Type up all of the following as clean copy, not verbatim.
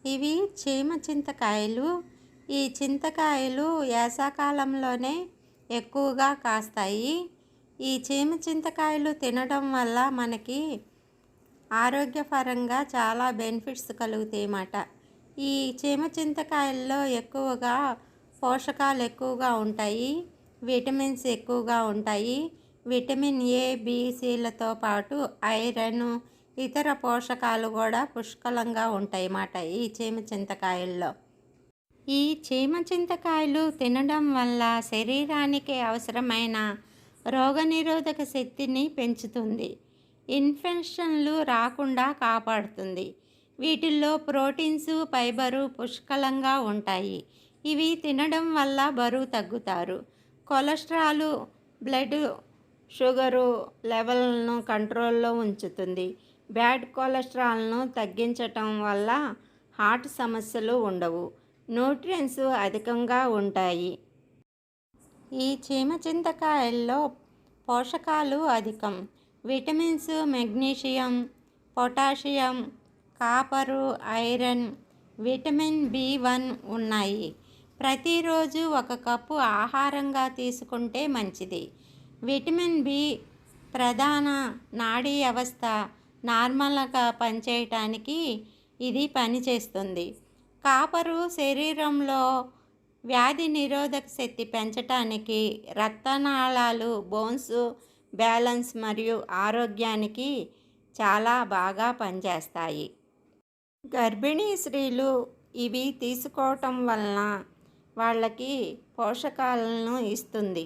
ఇవి చీమ చింతకాయలు. ఈ చింతకాయలు వేసవికాలంలోనే ఎక్కువగా కాస్తాయి. ఈ చీమ చింతకాయలు తినడం వల్ల మనకి ఆరోగ్యపరంగా చాలా బెనిఫిట్స్ కలుగుతాయి అన్నమాట. ఈ చీమ చింతకాయల్లో ఎక్కువగా పోషకాలు ఎక్కువగా ఉంటాయి, విటమిన్స్ ఎక్కువగా ఉంటాయి. విటమిన్ ఏ, బి, సిలతో పాటు ఐరన్, ఇతర పోషకాలు కూడా పుష్కలంగా ఉంటాయి అన్నమాట ఈ చీమ చింతకాయల్లో. ఈ చీమ చింతకాయలు తినడం వల్ల శరీరానికి అవసరమైన రోగనిరోధక శక్తిని పెంచుతుంది, ఇన్ఫెక్షన్లు రాకుండా కాపాడుతుంది. వీటిల్లో ప్రోటీన్స్, ఫైబరు పుష్కలంగా ఉంటాయి. ఇవి తినడం వల్ల బరువు తగ్గుతారు. కొలెస్ట్రాల్, బ్లడ్ షుగరు లెవెల్ను కంట్రోల్లో ఉంచుతుంది. బ్యాడ్ కొలెస్ట్రాల్ను తగ్గించటం వల్ల హార్ట్ సమస్యలు ఉండవు. న్యూట్రియన్స్ అధికంగా ఉంటాయి. ఈ చీమ చింతకాయల్లో పోషకాలు అధికం. Vitamins, magnesium, potassium, copper, iron, vitamin B one ఉన్నాయి. ప్రతిరోజు ఒక కప్పు ఆహారంగా తీసుకుంటే మంచిది. విటమిన్ బి ప్రధాన నాడీ వ్యవస్థ నార్మల్గా పనిచేయటానికి ఇది పనిచేస్తుంది. కాపరు శరీరంలో వ్యాధి నిరోధక శక్తి పెంచటానికి, రక్తనాళాలు, బోన్స్ బ్యాలెన్స్ మరియు ఆరోగ్యానికి చాలా బాగా పనిచేస్తాయి. గర్భిణీ స్త్రీలు ఇవి తీసుకోవటం వలన వాళ్ళకి పోషకాలను ఇస్తుంది,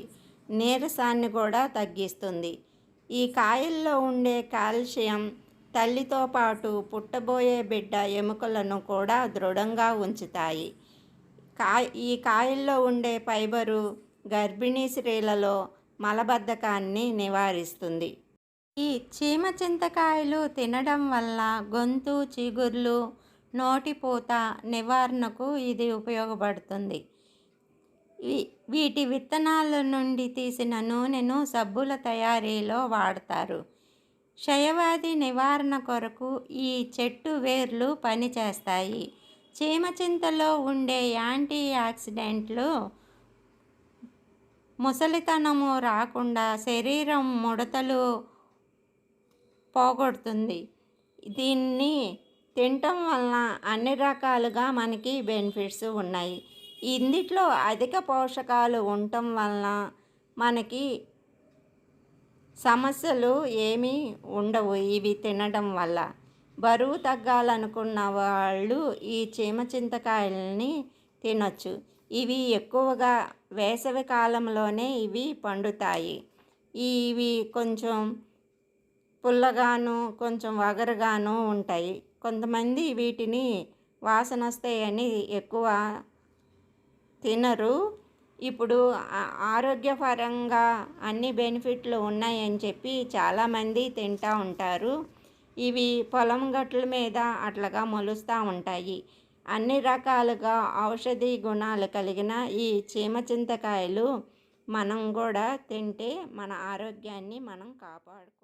నీరసాన్ని కూడా తగ్గిస్తుంది. ఈ కాయల్లో ఉండే కాల్షియం తల్లితో పాటు పుట్టబోయే బిడ్డ ఎముకలను కూడా దృఢంగా ఉంచుతాయి. ఈ కాయల్లో ఉండే ఫైబరు గర్భిణీ స్త్రీలలో మలబద్ధకాన్ని నివారిస్తుంది. ఈ చీమ చింతకాయలు తినడం వల్ల గొంతు చిగుర్లు, నోటిపూత నివారణకు ఇది ఉపయోగపడుతుంది. వీటి విత్తనాల నుండి తీసిన నూనెను సబ్బుల తయారీలో వాడతారు. క్షయవ్యాధి నివారణ కొరకు ఈ చెట్టు వేర్లు పనిచేస్తాయి. చీమ చింతలో ఉండే యాంటీ ఆక్సిడెంట్లు ముసలితనము రాకుండా శరీరం ముడతలు పోగొడుతుంది. దీన్ని తినటం వలన అన్ని రకాలుగా మనకి బెనిఫిట్స్ ఉన్నాయి. ఇందులో అధిక పోషకాలు ఉండటం వలన మనకి సమస్యలు ఏమీ ఉండవు. ఇవి తినడం వల్ల బరువు తగ్గాలనుకున్న వాళ్ళు ఈ చీమ చింతకాయలని తినొచ్చు. ఇవి ఎక్కువగా వేసవి కాలంలోనే ఇవి పండుతాయి. ఇవి కొంచెం పుల్లగాను, కొంచెం వగరుగాను ఉంటాయి. కొంతమంది వీటిని వాసన వస్తాయని ఎక్కువ తినరు. ఇప్పుడు ఆరోగ్యపరంగా అన్ని బెనిఫిట్లు ఉన్నాయని చెప్పి చాలామంది తింటూ ఉంటారు. ఇవి పొలం గట్ల మీద అట్లాగా మొలుస్తూ ఉంటాయి. అన్ని రకాలుగా ఔషధీ గుణాలు కలిగిన ఈ చీమ చింతకాయలు మనం కూడా తింటే మన ఆరోగ్యాన్ని మనం కాపాడుకోవచ్చు.